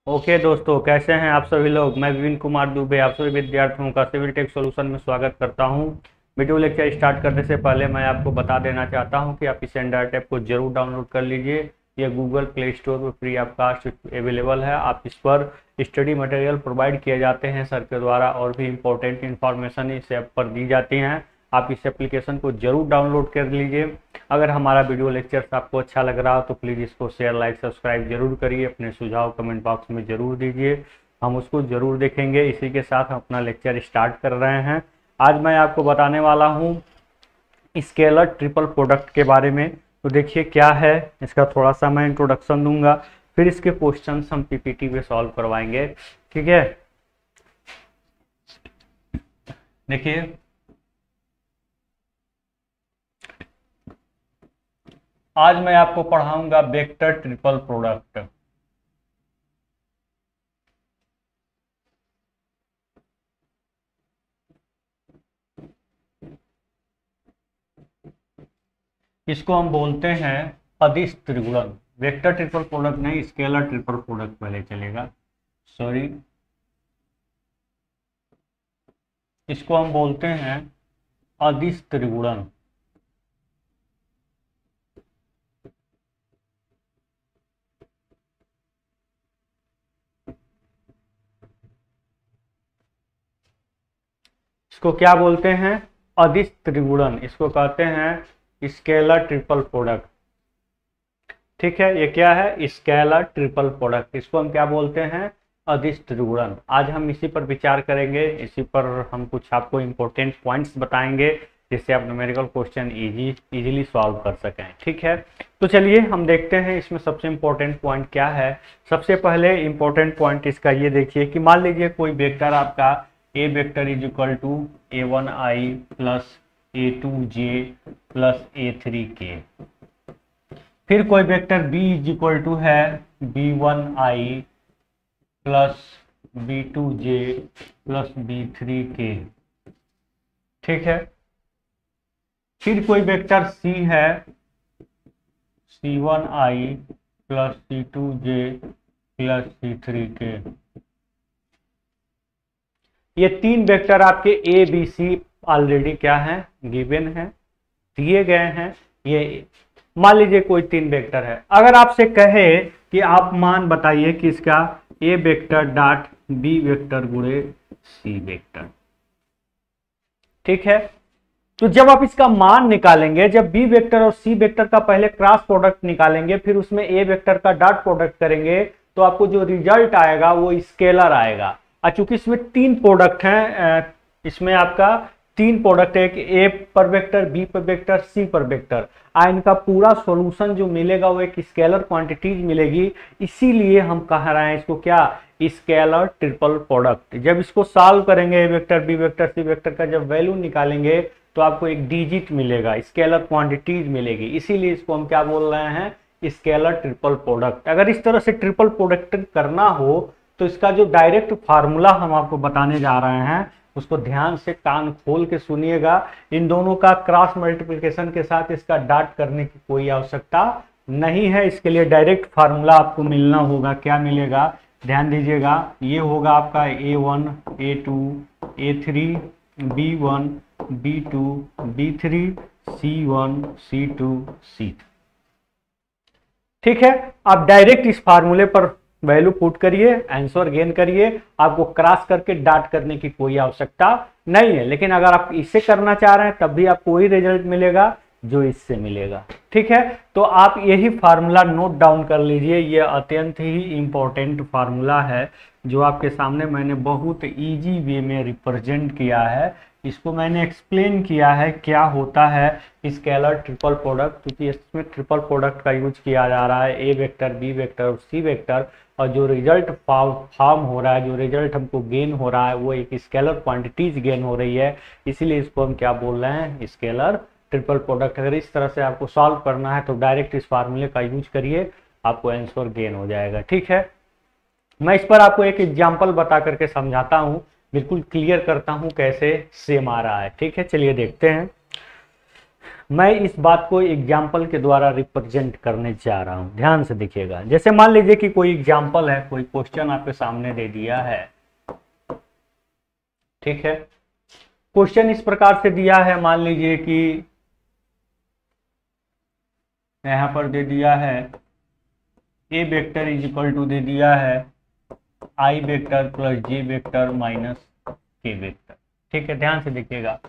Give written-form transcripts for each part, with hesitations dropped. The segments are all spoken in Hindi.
ओके दोस्तों, कैसे हैं आप सभी लोग। मैं विपिन कुमार दुबे आप सभी विद्यार्थियों का सिविल टेक सॉल्यूशन में स्वागत करता हूं। वीडियो लेक्चर स्टार्ट करने से पहले मैं आपको बता देना चाहता हूं कि आप इस एंड्रॉयड ऐप को जरूर डाउनलोड कर लीजिए। यह गूगल प्ले स्टोर पर फ्री ऑफ कास्ट अवेलेबल है। आप इस पर स्टडी मटेरियल प्रोवाइड किए जाते हैं सर के द्वारा, और भी इम्पोर्टेंट इन्फॉर्मेशन इस ऐप पर दी जाती हैं। आप इस एप्लीकेशन को जरूर डाउनलोड कर लीजिए। अगर हमारा वीडियो लेक्चर्स आपको अच्छा लग रहा हो तो प्लीज़ इसको शेयर लाइक सब्सक्राइब जरूर करिए। अपने सुझाव कमेंट बॉक्स में ज़रूर दीजिए, हम उसको ज़रूर देखेंगे। इसी के साथ हम अपना लेक्चर स्टार्ट कर रहे हैं। आज मैं आपको बताने वाला हूँ स्केलर ट्रिपल प्रोडक्ट के बारे में। तो देखिए क्या है, इसका थोड़ा सा मैं इंट्रोडक्शन दूंगा, फिर इसके क्वेश्चन हम पीपीटी पे सॉल्व करवाएंगे। ठीक है, देखिए आज मैं आपको पढ़ाऊंगा वेक्टर ट्रिपल प्रोडक्ट। इसको हम बोलते हैं अदिश त्रिगुणन। वेक्टर ट्रिपल प्रोडक्ट नहीं, स्केलर ट्रिपल प्रोडक्ट पहले चलेगा, सॉरी। इसको हम बोलते हैं अदिश त्रिगुणन। इसको क्या बोलते हैं? अदिश त्रिगुणन। इसको कहते हैं स्केलर ट्रिपल प्रोडक्ट। ठीक है, ये क्या है? Scalar triple product. इसको हम क्या बोलते हैं? अदिश त्रिगुणन। आज हम इसी पर विचार करेंगे, इसी पर हम कुछ आपको इंपॉर्टेंट पॉइंट्स बताएंगे जिससे आप न्यूमेरिकल क्वेश्चन इजीली सॉल्व कर सकें। ठीक है, तो चलिए हम देखते हैं इसमें सबसे इंपॉर्टेंट पॉइंट क्या है। सबसे पहले इंपॉर्टेंट पॉइंट इसका ये देखिए कि मान लीजिए कोई वेक्टर आपका a vector is equal to a1i plus a2j plus a3k। फिर कोई vector b is equal to है b1i plus b2j plus b3k। ठीक है, फिर कोई वेक्टर c है c1i plus c2j plus c3k। ये तीन वेक्टर आपके ए बी सी ऑलरेडी क्या है? गिवन है, दिए गए हैं। ये मान लीजिए कोई तीन वेक्टर है। अगर आपसे कहे कि आप मान बताइए कि इसका ए वेक्टर डॉट बी वेक्टर गुणे सी वेक्टर। ठीक है, तो जब आप इसका मान निकालेंगे, जब बी वेक्टर और सी वेक्टर का पहले क्रॉस प्रोडक्ट निकालेंगे, फिर उसमें ए वेक्टर का डॉट प्रोडक्ट करेंगे, तो आपको जो रिजल्ट आएगा वो स्केलर आएगा। चूंकि इसमें तीन प्रोडक्ट हैं, इसमें आपका तीन प्रोडक्ट है, ए पर वेक्टर, बी पर वेक्टर, सी पर वेक्टर। इनका पूरा सॉल्यूशन जो मिलेगा वो एक स्केलर क्वांटिटीज मिलेगी। इसीलिए हम कह रहे हैं इसको क्या? Scalar triple product. जब इसको सॉल्व करेंगे a vector B vector C vector का जब वैल्यू निकालेंगे तो आपको एक डिजिट मिलेगा, स्केलर क्वांटिटीज मिलेगी। इसीलिए इसको हम क्या बोल रहे हैं? Scalar triple product. अगर इस तरह से ट्रिपल प्रोडक्ट करना हो तो इसका जो डायरेक्ट फार्मूला हम आपको बताने जा रहे हैं उसको ध्यान से कान खोल के सुनिएगा। इन दोनों का क्रॉस मल्टीप्लिकेशन के साथ इसका डॉट करने की कोई आवश्यकता नहीं है। इसके लिए डायरेक्ट फार्मूला आपको मिलना होगा। क्या मिलेगा? ध्यान दीजिएगा, ये होगा आपका a1 a2 a3 b1 b2 b3 c1 c2 c3। ठीक है, आप डायरेक्ट इस फार्मूले पर वैल्यू पुट करिए, आंसर गेन करिए। आपको क्रॉस करके डॉट करने की कोई आवश्यकता नहीं है। लेकिन अगर आप इसे करना चाह रहे हैं तब भी आपको वही रिजल्ट मिलेगा जो इससे मिलेगा। ठीक है, तो आप यही फार्मूला नोट डाउन कर लीजिए। ये अत्यंत ही इंपॉर्टेंट फार्मूला है जो आपके सामने मैंने बहुत इजी वे में रिप्रेजेंट किया है। इसको मैंने एक्सप्लेन किया है क्या होता है स्केलर ट्रिपल प्रोडक्ट, क्योंकि इसमें ट्रिपल प्रोडक्ट का यूज किया जा रहा है, ए वेक्टर बी वेक्टर और सी वेक्टर। और जो रिजल्ट फॉर्म हो रहा है, जो रिजल्ट हमको गेन हो रहा है, वो एक स्केलर क्वांटिटीज गेन हो रही है। इसीलिए इसको हम क्या बोल रहे हैं? Scalar triple product. अगर इस तरह से आपको सॉल्व करना है तो डायरेक्ट इस फार्मूले का यूज करिए, आपको आंसर गेन हो जाएगा। ठीक है, मैं इस पर आपको एक एग्जाम्पल बता करके समझाता हूँ, बिल्कुल क्लियर करता हूँ कैसे सेम आ रहा है। ठीक है, चलिए देखते हैं। मैं इस बात को एग्जाम्पल के द्वारा रिप्रेजेंट करने जा रहा हूं, ध्यान से देखिएगा। जैसे मान लीजिए कि कोई एग्जाम्पल है, कोई क्वेश्चन आपके सामने दे दिया है, ठीक है। क्वेश्चन इस प्रकार से दिया है, मान लीजिए कि यहां पर दे दिया है ए वेक्टर इज इक्वल टू दे दिया है आई vector plus J vector minus के वेक्टर, ठीक है। ध्यान से देखिएगा,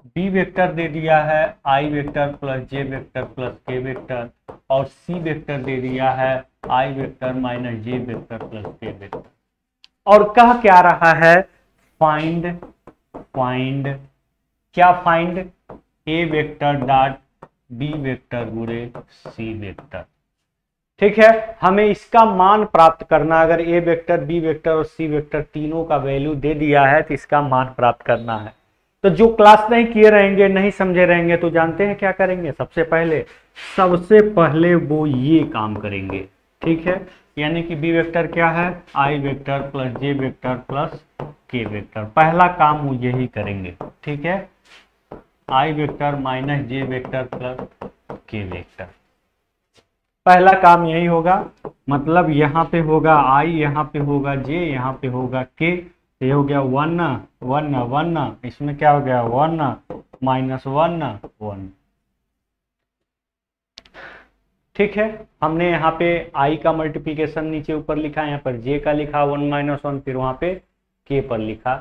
बी वेक्टर दे दिया है आई vector plus J vector plus K vector, और सी वेक्टर दे दिया है आई vector minus J vector plus K vector. और कह क्या रहा है, फाइंड क्या, फाइंड ए वेक्टर डॉट बी वेक्टर गुणे सी वेक्टर, ठीक है। हमें इसका मान प्राप्त करना, अगर ए वेक्टर बी वेक्टर और सी वेक्टर तीनों का वैल्यू दे दिया है तो इसका मान प्राप्त करना है। तो जो क्लास नहीं किए रहेंगे, नहीं समझे रहेंगे, तो जानते हैं क्या करेंगे, सबसे पहले वो ये काम करेंगे, ठीक है। यानी कि बी वेक्टर क्या है, आई vector plus J vector plus K vector, पहला काम वो यही करेंगे, ठीक है। आई vector minus J vector plus K vector, पहला काम यही होगा। मतलब यहाँ पे होगा आई, यहाँ पे होगा जे, यहाँ पे होगा के, ये हो गया 1 इसमें क्या हो गया 1 माइनस 1, ठीक है। हमने यहाँ पे आई का मल्टीप्लिकेशन नीचे ऊपर लिखा, यहाँ पर जे का लिखा 1 माइनस 1, फिर वहाँ पे के पर लिखा,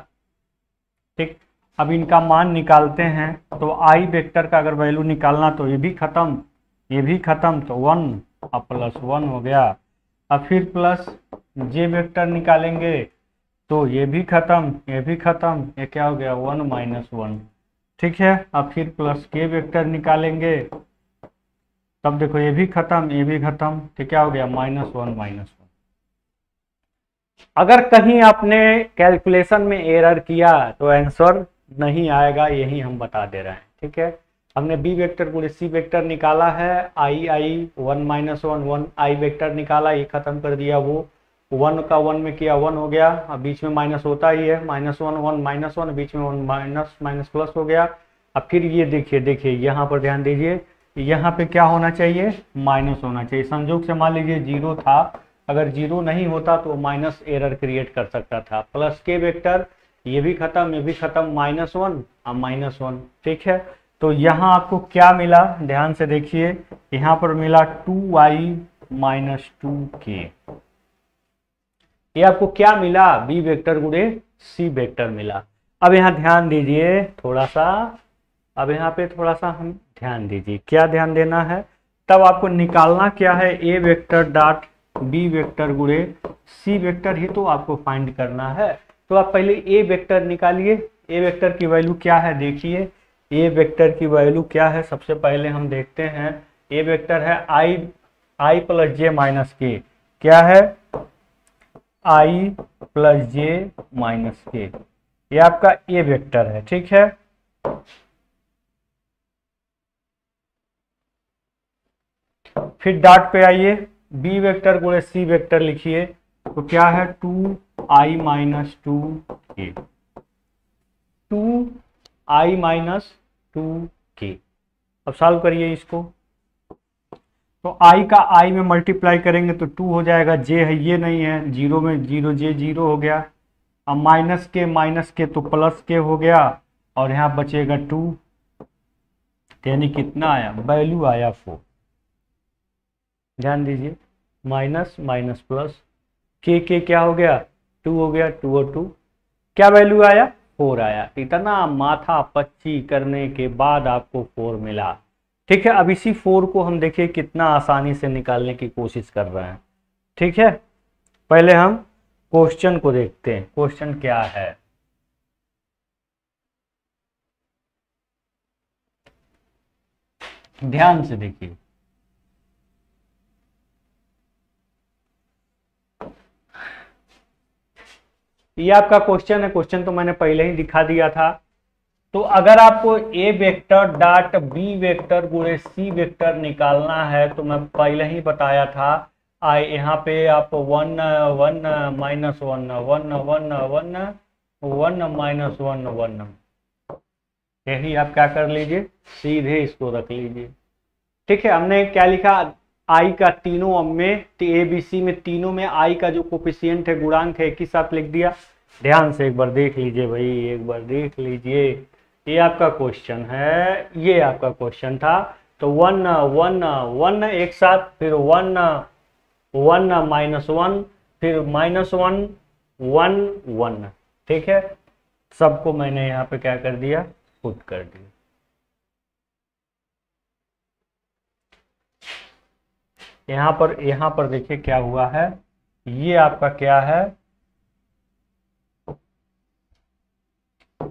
ठीक। अब इनका मान निकालते हैं, तो आई वेक्टर का अगर वैल्यू निकालना तो ये भी खत्म, तो 1 अब प्लस 1 हो गया। अब फिर प्लस जे वेक्टर निकालेंगे तो ये भी खत्म, ये क्या हो गया 1 माइनस 1, ठीक है। अब फिर प्लस के वेक्टर निकालेंगे, तब देखो ये भी खत्म, तो क्या हो गया -1। अगर कहीं आपने कैलकुलेशन में एरर किया तो आंसर नहीं आएगा, यही हम बता दे रहे हैं, ठीक है। हमने बी वेक्टर गुणे सी वेक्टर निकाला है, आई 1 माइनस 1 आई वेक्टर निकाला, ये खत्म कर दिया, वो 1 का 1 में किया 1 हो गया, अब बीच में माइनस होता ही है, -1 बीच में 1 माइनस प्लस हो गया। अब फिर ये देखिए यहाँ पर ध्यान दीजिए, यहाँ पे क्या होना चाहिए, माइनस होना चाहिए। संयोग से मान लीजिए 0 था, अगर 0 नहीं होता तो माइनस एरर क्रिएट कर सकता था। प्लस के वेक्टर, ये भी खत्म, -1 और -1, ठीक है। तो यहाँ आपको क्या मिला, ध्यान से देखिए, यहाँ पर मिला 2i माइनस 2k, ये आपको क्या मिला, बी वेक्टर गुणे सी वेक्टर मिला। अब यहाँ ध्यान दीजिए थोड़ा सा, हम ध्यान दीजिए, क्या ध्यान देना है, तब आपको निकालना क्या है, ए वेक्टर डॉट बी वेक्टर गुणे सी वेक्टर ही तो आपको फाइंड करना है। तो आप पहले ए वेक्टर निकालिए, ए वेक्टर की वैल्यू क्या है देखिए, ए वेक्टर की वैल्यू क्या है, सबसे पहले हम देखते हैं। ए वेक्टर है आई प्लस जे माइनस के, क्या है आई प्लस जे माइनस के, ये आपका ए वेक्टर है, ठीक है। फिर डॉट पे आइए, बी वेक्टर गुणे सी वेक्टर लिखिए, तो क्या है 2i minus 2k, 2i minus 2k। अब सॉल्व करिए इसको, तो i का i में मल्टीप्लाई करेंगे तो 2 हो जाएगा, j है ये नहीं है, 0 में 0 j 0 हो गया। अब माइनस के तो प्लस के हो गया, और यहाँ बचेगा 2, यानी कितना आया, वैल्यू आया 4। ध्यान दीजिए, माइनस माइनस प्लस, के क्या हो गया 2 हो गया, 2 और 2 क्या वैल्यू आया 4 आया। इतना माथा पच्ची करने के बाद आपको 4 मिला, ठीक है। अब इसी 4 को हम देखिए कितना आसानी से निकालने की कोशिश कर रहे हैं, ठीक है। पहले हम क्वेश्चन को देखते हैं, क्वेश्चन क्या है। ध्यान से देखिए, ये आपका क्वेश्चन है, क्वेश्चन तो मैंने पहले ही दिखा दिया था। तो अगर आपको ए वेक्टर डॉट बी वेक्टर गुणे सी वेक्टर निकालना है, तो मैं पहले ही बताया था, यहाँ पे आप 1 माइनस 1 1 1 1 1 माइनस 1 1, यही आप क्या कर लीजिए, सीधे इसको रख लीजिए। ठीक है, हमने क्या लिखा, आई का तीनों में, ए बी सी में तीनों में आई का जो कोफिशिएंट है, गुणांक है, एक ही साथ लिख दिया। ध्यान से एक बार देख लीजिए भाई, एक बार देख लीजिए, ये आपका क्वेश्चन है, ये आपका क्वेश्चन था। तो 1 1 1 एक साथ, फिर 1 1 -1, फिर -1 1 1। ठीक है, सबको मैंने यहाँ पे क्या कर दिया, पुट कर दिया। यहाँ पर देखिए क्या हुआ है, ये आपका क्या है,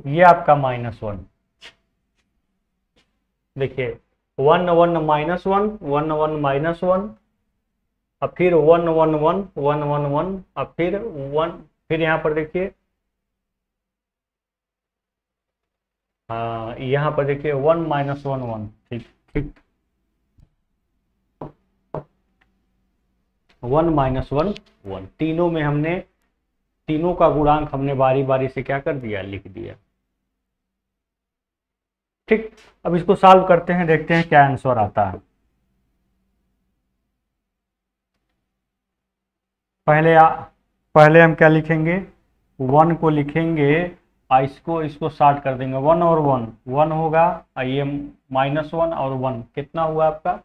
ये आपका -1। देखिए 1 1 -1 1 1 -1, अब फिर 1 1 1 1 1 1, अब फिर 1, फिर यहाँ पर देखिए, हाँ यहाँ पर देखिए 1 -1 1। ठीक ठीक, 1 -1 1, तीनों में हमने, तीनों का गुणांक हमने बारी बारी से क्या कर दिया, लिख दिया। ठीक, अब इसको सॉल्व करते हैं, देखते हैं क्या आंसर आता है। पहले हम क्या लिखेंगे, 1 को लिखेंगे, इसको शार्ट कर देंगे, 1 और 1 1 होगा, ये -1 और 1 कितना हुआ आपका,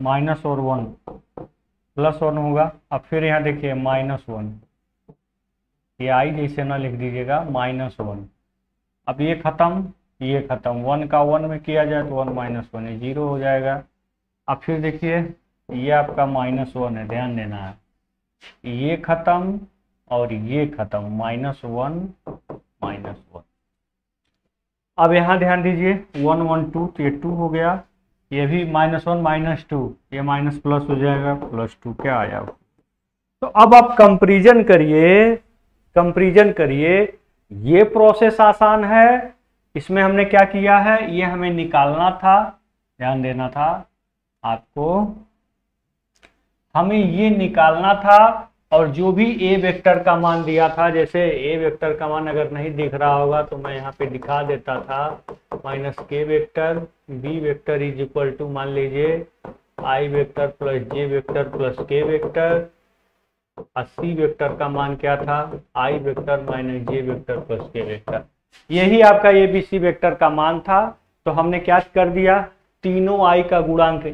माइनस और 1 +1 होगा। अब फिर यहाँ देखिए -1, ये आई जैसे ना लिख दीजिएगा, -1। अब ये खत्म, ये खत्म, 1 का 1 में किया जाए तो 1 -1 है, 0 हो जाएगा। अब फिर देखिए ये आपका -1 है, ध्यान देना है, ये खत्म और ये खत्म, -1 -1। अब यहाँ ध्यान दीजिए 1 1 2, तो ये 2 हो गया, ये भी -1 -2, ये माइनस प्लस हो जाएगा, +2 क्या आया। तो अब आप कंपैरिजन करिए, कंपैरिजन करिए, ये प्रोसेस आसान है, इसमें हमने क्या किया है, ये हमें निकालना था, ध्यान देना था आपको, हमें ये निकालना था, और जो भी ए वेक्टर का मान दिया था, जैसे ए वेक्टर का मान अगर नहीं दिख रहा होगा तो मैं यहाँ पे दिखा देता था, -k vector, B vector is equal to मान लीजिए I vector plus J vector plus K vector, और सी वेक्टर का मान क्या था, I vector minus J vector plus K vector. यही आपका ए बी सी वेक्टर का मान था। तो हमने क्या कर दिया, तीनों आई का गुणांक,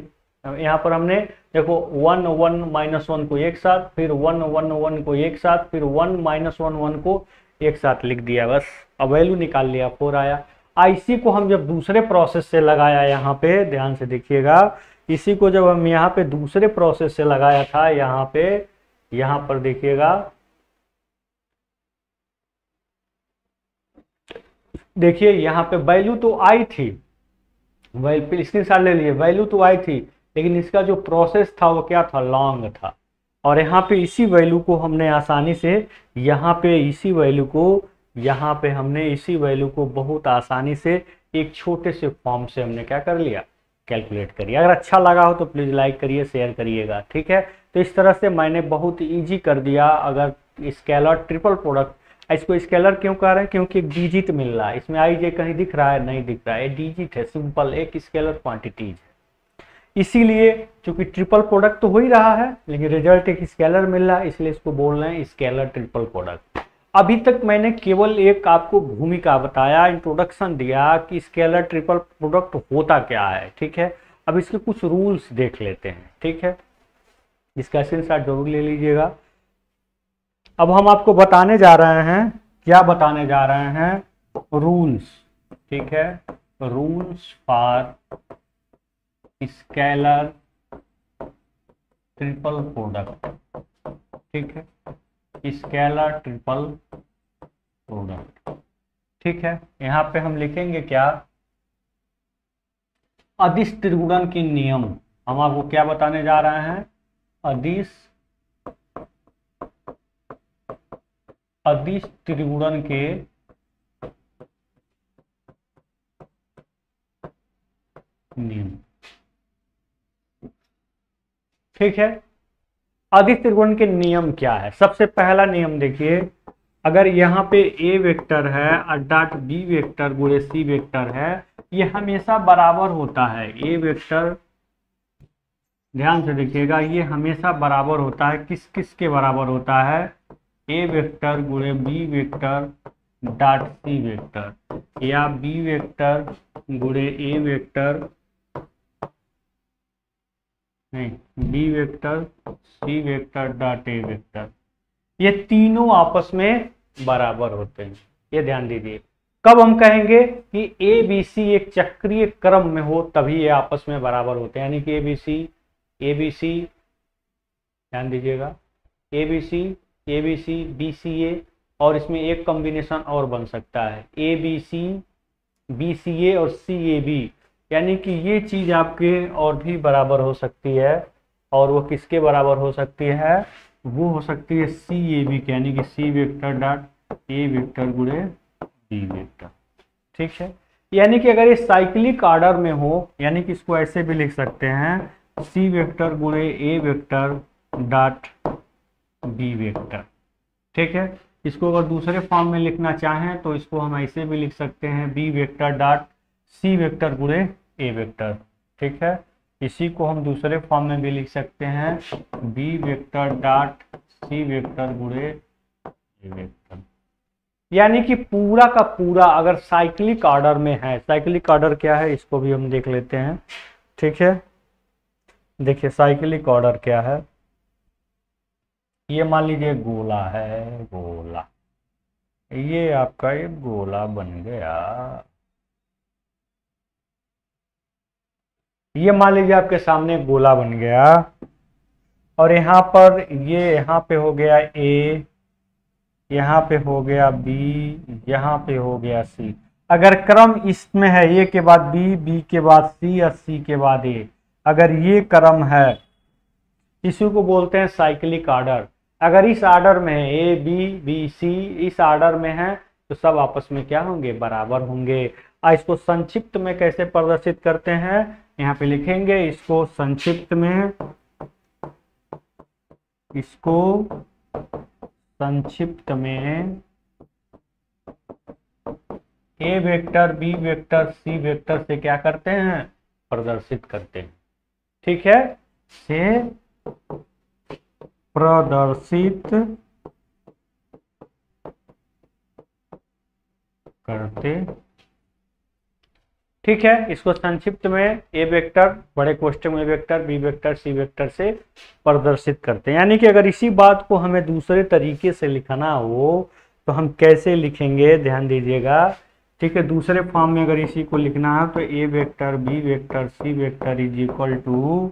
यहाँ पर हमने देखो 1 1 -1 को एक साथ, फिर 1 1 1 को एक साथ, फिर 1 -1 1 को एक साथ लिख दिया, बस अब वैल्यू निकाल लिया, 4 आया। इसी को हम जब दूसरे प्रोसेस से लगाया, यहाँ पे ध्यान से देखिएगा, इसी को जब हम यहाँ पे दूसरे प्रोसेस से लगाया था, यहाँ पे, यहाँ पर देखिएगा, देखिए यहाँ पे वैल्यू तो आई थी, स्क्रीनशॉट ले लिए, वैल्यू तो आई थी, लेकिन इसका जो प्रोसेस था वो क्या था, लॉन्ग था। और यहाँ पे इसी वैल्यू को हमने आसानी से, यहाँ पे इसी वैल्यू को, यहाँ पे हमने इसी वैल्यू को बहुत आसानी से एक छोटे से फॉर्म से हमने क्या कर लिया, कैलकुलेट करिए। अगर अच्छा लगा हो तो प्लीज़ लाइक करिए, शेयर करिएगा, ठीक है। तो इस तरह से मैंने बहुत ईजी कर दिया। अगर स्केलर ट्रिपल प्रोडक्ट, इसको स्केलर क्यों कह रहे हैं, क्योंकि एक डिजिट मिल रहा है, इसमें आई जे कहीं दिख रहा है, नहीं दिख रहा है, डिजिट है, सिंपल एक स्केलर क्वांटिटीज है, इसीलिए चूंकि ट्रिपल प्रोडक्ट तो हो ही रहा है, लेकिन रिजल्ट एक स्केलर मिल रहा है, इसलिए इसको बोल रहे हैं स्केलर ट्रिपल प्रोडक्ट। अभी तक मैंने केवल एक आपको भूमिका बताया, इंट्रोडक्शन दिया कि स्केलर ट्रिपल प्रोडक्ट होता क्या है, ठीक है। अब इसके कुछ रूल्स देख लेते हैं, ठीक है, इसका स्क्रीनशॉट जरूर ले लीजिएगा। अब हम आपको बताने जा रहे हैं, क्या बताने जा रहे हैं, रूल्स, ठीक है, rules for scalar triple product, ठीक है, स्केलर ट्रिपल प्रोडक्ट, ठीक है। यहाँ पे हम लिखेंगे क्या, अदिश त्रिगुणन के नियम, हम आपको क्या बताने जा रहे हैं, अदिश त्रिगुणन के नियम, ठीक है। अदिश त्रिगुणन के नियम क्या है, सबसे पहला नियम देखिए, अगर यहाँ पे ए वेक्टर है और डॉट बी वेक्टर गुणे सी वेक्टर है, ये हमेशा बराबर होता है। ए वेक्टर, ध्यान से देखिएगा, ये हमेशा बराबर होता है। किस किस के बराबर होता है? ए वेक्टर गुणे बी वेक्टर डॉट सी वेक्टर, या बी वेक्टर गुणे ए वेक्टर, नहीं, B vector C vector dot A vector, ये तीनों आपस में बराबर होते हैं। ये ध्यान दीजिए। कब हम कहेंगे कि ए बी सी एक चक्रीय क्रम में हो तभी ये आपस में बराबर होते हैं, यानी कि ए बी सी, ध्यान दीजिएगा, ए बी सी बी सी ए, और इसमें एक कॉम्बिनेशन और बन सकता है ए बी सी बी सी ए और सी ए बी, यानी कि ये चीज आपके और भी बराबर हो सकती है। और वो किसके बराबर हो सकती है? वो हो सकती है सी ए बी के, यानी कि सी वेक्टर डॉट ए वेक्टर गुणे बी वेक्टर। ठीक है, यानी कि अगर ये साइक्लिक ऑर्डर में हो, यानी कि इसको ऐसे भी लिख सकते हैं, सी वेक्टर गुणे A vector dot B vector. ठीक है, इसको अगर दूसरे फॉर्म में लिखना चाहें तो इसको हम ऐसे भी लिख सकते हैं, बी वेक्टर डॉट सी वेक्टर गुणे ए वेक्टर। ठीक है, इसी को हम दूसरे फॉर्म में भी लिख सकते हैं, बी वेक्टर डॉट सी वेक्टर गुणे ए वेक्टर। यानी कि पूरा का पूरा अगर साइक्लिक ऑर्डर में है, साइक्लिक ऑर्डर क्या है इसको भी हम देख लेते हैं। ठीक है, देखिए साइक्लिक ऑर्डर क्या है। ये मान लीजिए गोला है, गोला, ये आपका एक गोला बन गया। ये मान लीजिए आपके सामने गोला बन गया, और यहाँ पर ये यहाँ पे हो गया ए, यहाँ पे हो गया बी, यहाँ पे हो गया सी। अगर क्रम इसमें है ए के बाद बी, बी के बाद सी और सी के बाद ए, अगर ये क्रम है, इसी को बोलते हैं साइक्लिक ऑर्डर। अगर इस ऑर्डर में है ए बी बी सी, इस ऑर्डर में है, तो सब आपस में क्या होंगे? बराबर होंगे। इसको संक्षिप्त में कैसे प्रदर्शित करते हैं? यहाँ पे लिखेंगे इसको संक्षिप्त में, इसको संक्षिप्त में a vector B vector C vector से क्या करते हैं? प्रदर्शित करते हैं। ठीक है, से प्रदर्शित करते। ठीक है, इसको संक्षिप्त में ए वेक्टर बड़े कोष्ठक में वेक्टर बी वेक्टर सी वेक्टर से प्रदर्शित करते हैं। यानी कि अगर इसी बात को हमें दूसरे तरीके से लिखना हो तो हम कैसे लिखेंगे? ध्यान दीजिएगा। ठीक है, दूसरे फॉर्म में अगर इसी को लिखना है तो a vector B vector C vector is equal to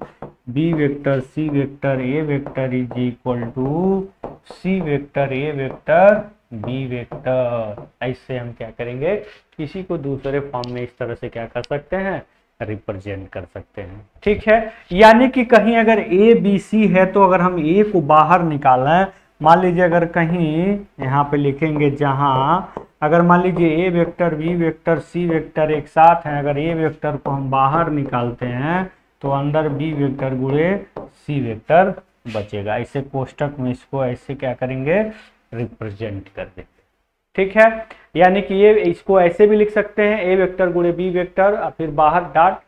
b vector C vector A vector is equal to c vector A vector B vector. ऐसे हम क्या करेंगे? किसी को दूसरे फॉर्म में इस तरह से क्या कर सकते हैं? रिप्रेजेंट कर सकते हैं। ठीक है, यानी कि कहीं अगर ए बी सी है तो अगर हम ए को बाहर निकालें, मान लीजिए अगर कहीं यहाँ पे लिखेंगे जहाँ अगर मान लीजिए a vector B vector C vector एक साथ हैं, अगर ए वेक्टर को हम बाहर निकालते हैं तो अंदर बी वेक्टर गुणे सी वेक्टर बचेगा। ऐसे कोष्टक में इसको ऐसे क्या करेंगे? रिप्रेजेंट कर देंगे। ठीक है, यानी कि ये इसको ऐसे भी लिख सकते हैं, ए वेक्टर गुणे बी वेक्टर और फिर बाहर डॉट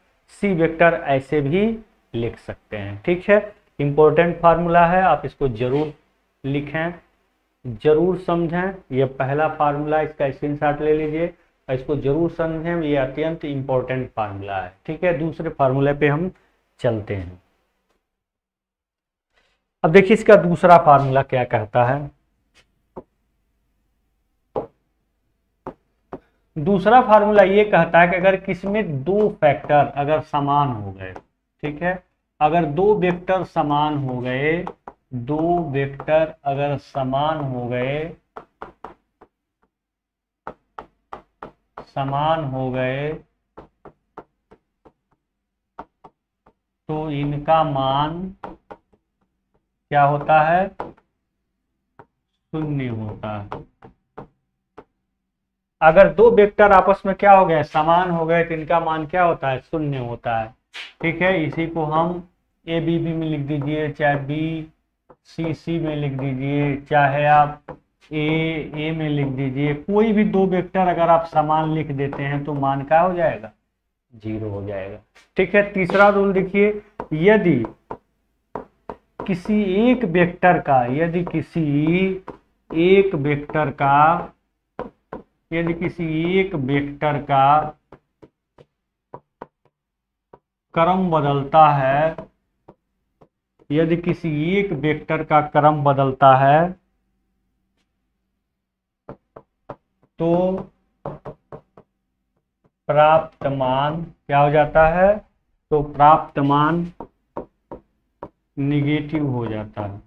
सी वेक्टर, ऐसे भी लिख सकते हैं। ठीक है, इंपॉर्टेंट फार्मूला है, आप इसको जरूर लिखें, जरूर समझें। ये पहला फार्मूला, इसका स्क्रीनशॉट ले लीजिए और इसको जरूर समझें, ये अत्यंत इंपॉर्टेंट फार्मूला है। ठीक है, दूसरे फार्मूले पे हम चलते हैं। अब देखिए इसका दूसरा फार्मूला क्या कहता है। दूसरा फार्मूला ये कहता है कि अगर किसमें दो फैक्टर अगर समान हो गए, ठीक है, अगर दो वेक्टर समान हो गए, दो वेक्टर अगर समान हो गए, समान हो गए तो इनका मान क्या होता है? शून्य होता है। अगर दो वेक्टर आपस में क्या हो गए? समान हो गए तो इनका मान क्या होता है? शून्य होता है। ठीक है, इसी को हम ए बी बी में लिख दीजिए, चाहे बी सी सी में लिख दीजिए, चाहे आप ए में लिख दीजिए। कोई भी दो वेक्टर अगर आप समान लिख देते हैं तो मान क्या हो जाएगा, 0 हो जाएगा। ठीक है, तीसरा रूल देखिए, यदि किसी एक वेक्टर का यदि किसी एक वेक्टर का क्रम बदलता है, यदि किसी एक वेक्टर का क्रम बदलता है तो प्राप्त मान क्या हो जाता है, तो प्राप्त मान निगेटिव हो जाता है।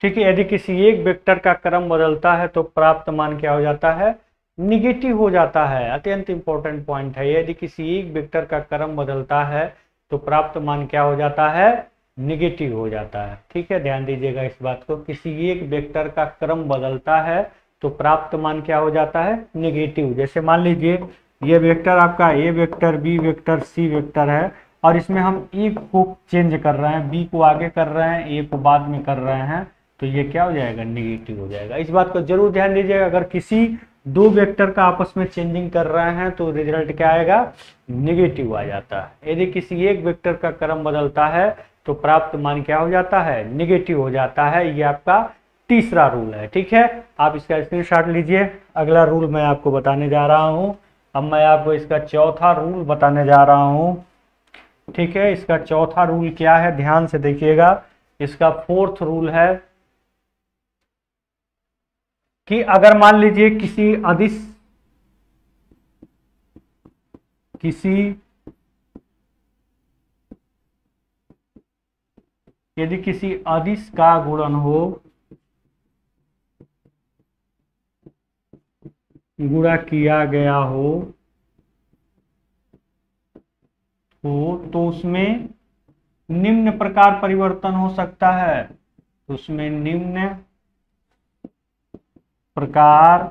ठीक है, यदि किसी एक वेक्टर का क्रम बदलता है तो प्राप्त मान क्या हो जाता है, निगेटिव हो जाता है। अत्यंत इंपॉर्टेंट पॉइंट है, यदि किसी एक वेक्टर का क्रम बदलता है तो प्राप्त मान क्या हो जाता है, निगेटिव हो जाता है। ठीक है, ध्यान दीजिएगा इस बात को, किसी एक वेक्टर का क्रम बदलता है तो प्राप्त मान क्या हो जाता है, निगेटिव। जैसे मान लीजिए ये वेक्टर आपका a vector, B vector, C vector है, और इसमें हम ए को चेंज कर रहे हैं, बी को आगे कर रहे हैं, ए को बाद में कर रहे हैं, तो ये क्या हो जाएगा, निगेटिव हो जाएगा। इस बात को जरूर ध्यान दीजिएगा, अगर किसी दो वेक्टर का आपस में चेंजिंग कर रहे हैं तो रिजल्ट क्या आएगा, निगेटिव आ जाता है। यदि किसी एक वेक्टर का क्रम बदलता है तो प्राप्त मान क्या हो जाता है, निगेटिव हो जाता है। ये आपका तीसरा रूल है। ठीक है, आप इसका स्क्रीनशॉट लीजिए। अगला रूल मैं आपको बताने जा रहा हूं। अब मैं आपको इसका चौथा रूल बताने जा रहा हूं। ठीक है, इसका चौथा रूल क्या है, ध्यान से देखिएगा। इसका फोर्थ रूल है कि अगर मान लीजिए यदि किसी अदिश का गुणन हो, गुणा किया गया हो तो उसमें निम्न प्रकार परिवर्तन हो सकता है, उसमें निम्न प्रकार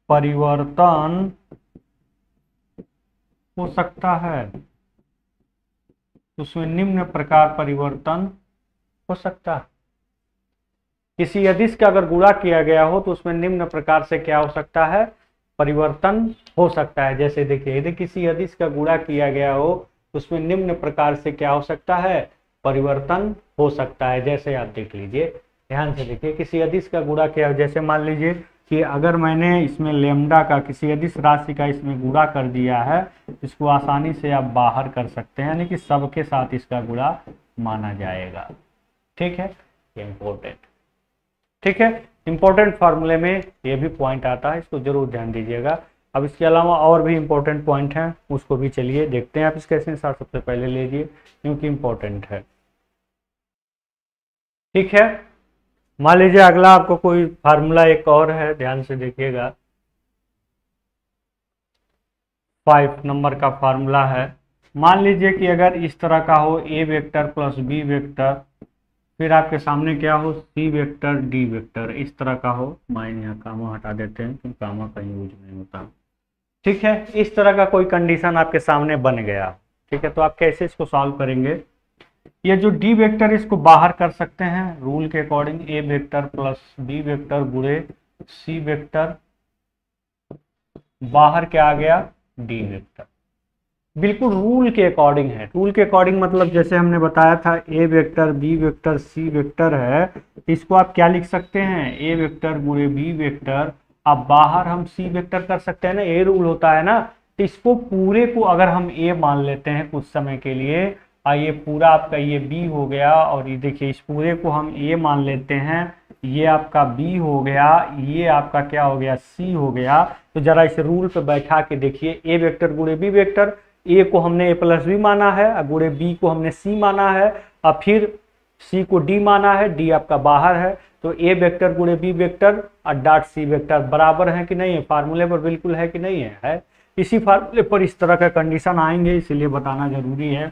परिवर्तन हो सकता है, उसमें निम्न प्रकार परिवर्तन हो सकता है। किसी अदिश का अगर गुणा किया गया हो तो उसमें निम्न प्रकार से क्या हो सकता है, परिवर्तन हो सकता है। जैसे देखिए, यदि किसी अदिश का गुणा किया गया हो तो उसमें निम्न प्रकार से क्या हो सकता है, परिवर्तन हो सकता है। जैसे आप देख लीजिए, ध्यान से देखिए, किसी अदिश का गुणा किया, जैसे मान लीजिए कि अगर मैंने इसमें लेमडा का किसी अदिश राशि का इसमें गुणा कर दिया है, इसको आसानी से आप बाहर कर सकते हैं, यानी कि सबके साथ इसका गुणा माना जाएगा। ठीक है, ये इंपॉर्टेंट, ठीक है, इंपॉर्टेंट फार्मूले में ये भी पॉइंट आता है, इसको जरूर ध्यान दीजिएगा। अब इसके अलावा और भी इंपॉर्टेंट पॉइंट हैं, उसको भी चलिए देखते हैं। आप इसका स्क्रीनशॉट सबसे पहले लीजिए क्योंकि इंपॉर्टेंट है। ठीक है, मान लीजिए अगला आपको कोई फार्मूला एक और है, ध्यान से देखिएगा। 5 नंबर का फार्मूला है। मान लीजिए कि अगर इस तरह का हो, ए वेक्टर प्लस बी वेक्टर, फिर आपके सामने क्या हो, सी वेक्टर डी वेक्टर, इस तरह का हो। माइन यहाँ कामा हटा देते हैं क्योंकि कामा कहीं यूज नहीं होता। ठीक है, इस तरह का कोई कंडीशन आपके सामने बन गया। ठीक है, तो आप कैसे इसको सॉल्व करेंगे। ये जो डी वेक्टर इसको बाहर कर सकते हैं रूल के according, a vector plus b vector गुणे सी वेक्टर, बाहर क्या आ गया, डी वेक्टर। बिल्कुल रूल के अकॉर्डिंग है। रूल के अकॉर्डिंग मतलब जैसे हमने बताया था, a vector B vector C vector है, इसको आप क्या लिख सकते हैं, ए वेक्टर गुणे बी वेक्टर। अब बाहर हम सी वेक्टर कर सकते हैं ना, ए रूल होता है ना। तो इसको पूरे को अगर हम ए मान लेते हैं कुछ समय के लिए, ये पूरा आपका ये बी हो गया, और ये देखिए इस पूरे को हम ए मान लेते हैं, ये आपका बी हो गया, ये आपका क्या हो गया, सी हो गया। तो जरा इस रूल पे बैठा के देखिए, ए वेक्टर गुणे बी वेक्टर, ए को हमने ए प्लस बी माना है, गुणे बी को हमने सी माना है, और फिर सी को डी माना है, डी आपका बाहर है। तो ए वेक्टर गुणे बी वेक्टर और डॉट सी वेक्टर बराबर है कि नहीं है, फार्मूले पर बिल्कुल है कि नहीं है। इसी फार्मूले पर इस तरह का कंडीशन आएंगे, इसलिए बताना जरूरी है।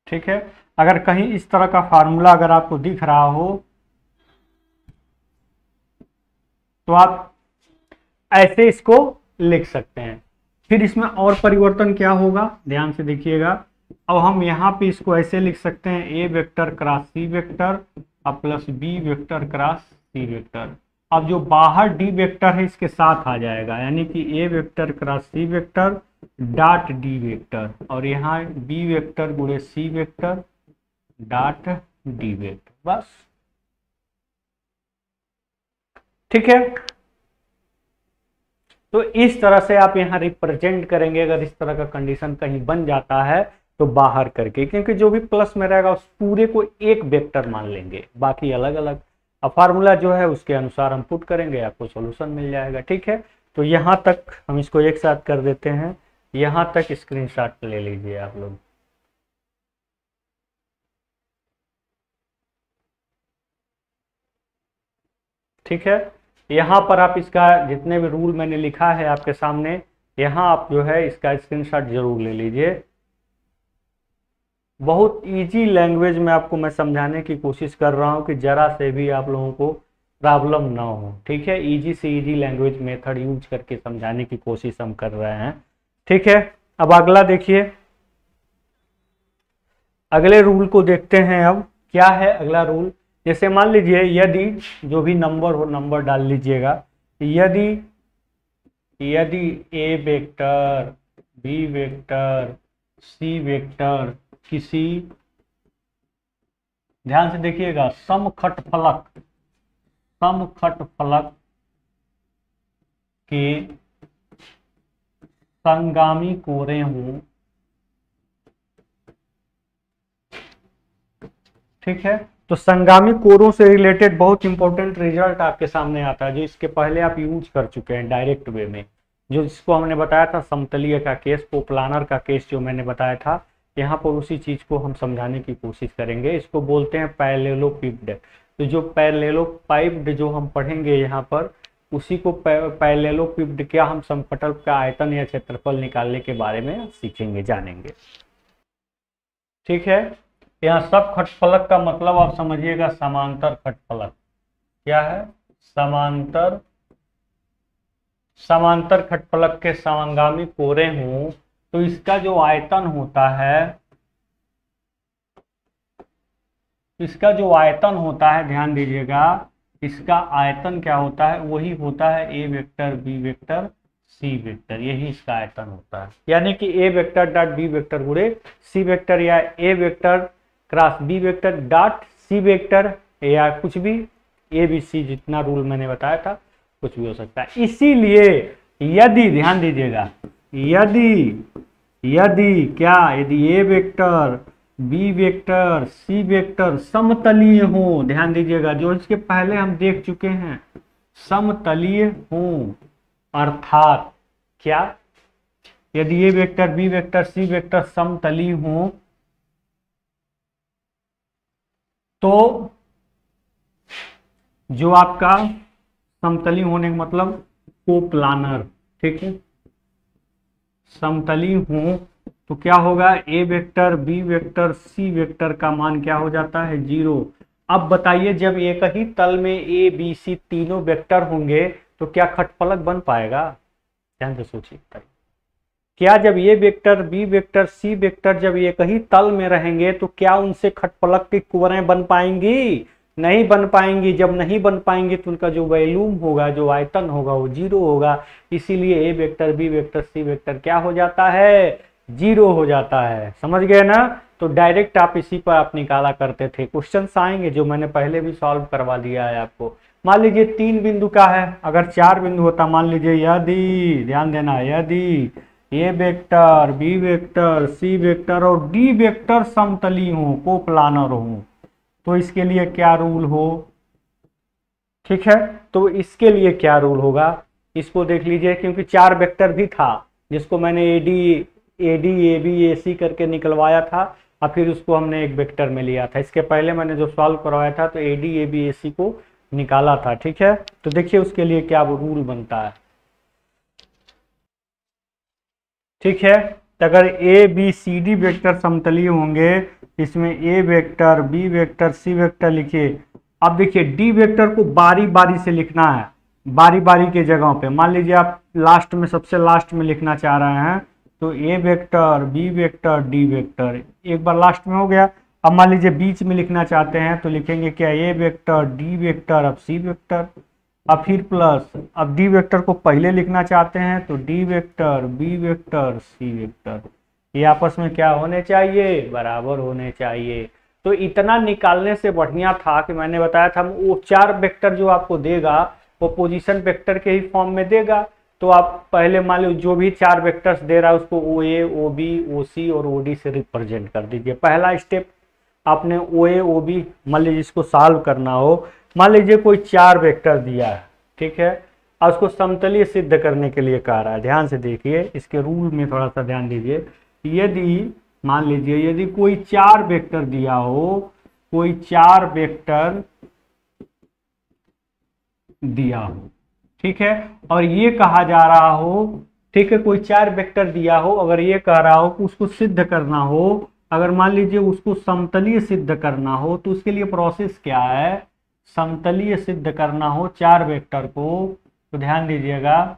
ठीक है, अगर कहीं इस तरह का फार्मूला अगर आपको दिख रहा हो तो आप ऐसे इसको लिख सकते हैं। फिर इसमें और परिवर्तन क्या होगा, ध्यान से देखिएगा। अब हम यहाँ पे इसको ऐसे लिख सकते हैं a vector cross C vector अब plus b vector cross C vector. अब जो बाहर डी वेक्टर है इसके साथ आ जाएगा, यानी कि a vector cross C vector dot D vector, और यहाँ बी वेक्टर गुणे सी वेक्टर डॉट डी वेक्टर, बस। ठीक है, तो इस तरह से आप यहाँ रिप्रेजेंट करेंगे। अगर इस तरह का कंडीशन कहीं बन जाता है तो बाहर करके, क्योंकि जो भी प्लस में रहेगा उस पूरे को एक वेक्टर मान लेंगे, बाकी अलग अलग। अब फार्मूला जो है उसके अनुसार हम पुट करेंगे, आपको सॉल्यूशन मिल जाएगा। ठीक है, तो यहाँ तक हम इसको एक साथ कर देते हैं, यहाँ तक स्क्रीनशॉट ले लीजिए आप लोग। ठीक है, यहाँ पर आप इसका जितने भी रूल मैंने लिखा है आपके सामने, यहाँ आप जो है इसका स्क्रीनशॉट जरूर ले लीजिए। बहुत इजी लैंग्वेज में आपको मैं समझाने की कोशिश कर रहा हूँ कि जरा से भी आप लोगों को प्रॉब्लम ना हो। ठीक है, इजी से इजी लैंग्वेज मेथड यूज करके समझाने की कोशिश हम कर रहे हैं। ठीक है, अब अगला देखिए, अगले रूल को देखते हैं। अब क्या है अगला रूल? जैसे मान लीजिए यदि जो भी नंबर हो नंबर डाल लीजिएगा, यदि a vector B vector C vector किसी, ध्यान से देखिएगा, समखटफलक के संगामी कोरे हों। ठीक है, तो संगामी कोरों से रिलेटेड बहुत इंपॉर्टेंट रिजल्ट आपके सामने आता है, जो इसके पहले आप यूज कर चुके हैं डायरेक्ट वे में, जो जिसको हमने बताया था समतलीय का केस, कोप्लानर का केस जो मैंने बताया था। यहाँ पर उसी चीज को हम समझाने की कोशिश करेंगे। इसको बोलते हैं पैरेललोपिप्ड। तो जो पैरेललोपिप्ड जो हम पढ़ेंगे यहाँ पर, उसी को पैरेललोपिप्ड क्या, हम समपटल का आयतन या क्षेत्रफल निकालने के बारे में सीखेंगे, जानेंगे। ठीक है, यहाँ सब खटफलक का मतलब आप समझिएगा समांतर खटफलक। क्या है? समांतर खटफलक के समगामी कोरे हों तो इसका जो आयतन होता है, ध्यान दीजिएगा, इसका आयतन क्या होता है? वही होता है ए वेक्टर बी वेक्टर सी वेक्टर, यही इसका आयतन होता है। यानी कि a vector dot B vector गुणे सी वेक्टर, या a vector cross b vector dot C vector, या कुछ भी, ए बी सी जितना रूल मैंने बताया था कुछ भी हो सकता है। इसीलिए यदि, ध्यान दीजिएगा, यदि a vector B vector C vector समतलीय हो, ध्यान दीजिएगा, जो इसके पहले हम देख चुके हैं, समतलीय हो, अर्थात क्या? यदि a vector B vector C vector समतलीय हो तो जो आपका समतलीय होने का मतलब कोप्लानर, ठीक है, समतलीय हो तो क्या होगा? A vector B vector C vector का मान क्या हो जाता है? 0। अब बताइए, जब एक ही तल में ए बी सी तीनों वेक्टर होंगे तो क्या खटफलक बन पाएगा? ध्यान से सोचिए, क्या जब ये वेक्टर बी वेक्टर सी वेक्टर जब एक ही तल में रहेंगे तो क्या उनसे खटफलक की कोरें बन पाएंगी? नहीं बन पाएंगी। जब नहीं बन पाएंगी तो उनका जो वैल्यूम होगा, जो आयतन होगा, वो 0 होगा। इसीलिए a vector B vector C vector क्या हो जाता है? 0 हो जाता है। समझ गए ना? तो डायरेक्ट आप इसी पर आप निकाला करते थे। क्वेश्चंस आएंगे जो मैंने पहले भी सॉल्व करवा दिया है आपको। मान लीजिए 3 बिंदु का है, अगर 4 बिंदु होता, मान लीजिए यदि, ध्यान देना, यदि a vector B vector C vector और डी वेक्टर समतलीय हो, कोप्लानर हो, तो इसके लिए क्या रूल हो? ठीक है, तो इसके लिए क्या रूल होगा इसको देख लीजिए, क्योंकि 4 वेक्टर भी था जिसको मैंने ए बी ए सी करके निकलवाया था, और फिर उसको हमने एक वेक्टर में लिया था। इसके पहले मैंने जो सॉल्व करवाया था तो ए बी ए सी को निकाला था। ठीक है, तो देखिए उसके लिए क्या रूल बनता है। ठीक है, तो अगर a b c d vector समतलीय होंगे, इसमें a vector B vector C vector लिखिए। अब देखिए डी वेक्टर को बारी बारी से लिखना है, बारी बारी के जगहों पे। मान लीजिए आप लास्ट में, सबसे लास्ट में लिखना चाह रहे हैं तो a vector, B vector, D vector, एक बार लास्ट में हो गया। अब मान लीजिए बीच में लिखना चाहते हैं तो लिखेंगे क्या, ए वेक्टर, डी वेक्टर, अब सी वेक्टर, अब फिर प्लस, अब डी वेक्टर को पहले लिखना चाहते हैं तो डी वेक्टर, बी वेक्टर, सी वेक्टर, ये आपस में क्या होने चाहिए, बराबर होने चाहिए। तो इतना निकालने से बढ़िया था कि मैंने बताया था वो 4 वेक्टर जो आपको देगा वो पोजीशन वेक्टर के ही फॉर्म में देगा। तो आप पहले मान लो जो भी 4 वेक्टर्स दे रहा है उसको ओ ए, ओ बी, ओ सी और ओ डी से रिप्रेजेंट कर दीजिए। पहला स्टेप आपने ओ ए, ओ बी, मान लीजिए इसको सॉल्व करना हो, मान लीजिए कोई 4 वेक्टर दिया है, ठीक है, और उसको समतलीय सिद्ध करने के लिए कह रहा है। ध्यान से देखिए, इसके रूल में थोड़ा सा ध्यान दीजिए। यदि मान लीजिए यदि कोई 4 वेक्टर दिया हो, कोई 4 वेक्टर दिया हो, ठीक है, और ये कहा जा रहा हो, ठीक है, कोई 4 वेक्टर दिया हो, अगर ये कह रहा हो कि उसको सिद्ध करना हो, अगर मान लीजिए उसको समतलीय सिद्ध करना हो तो उसके लिए प्रोसेस क्या है, समतलीय सिद्ध करना हो 4 वेक्टर को, तो ध्यान दीजिएगा,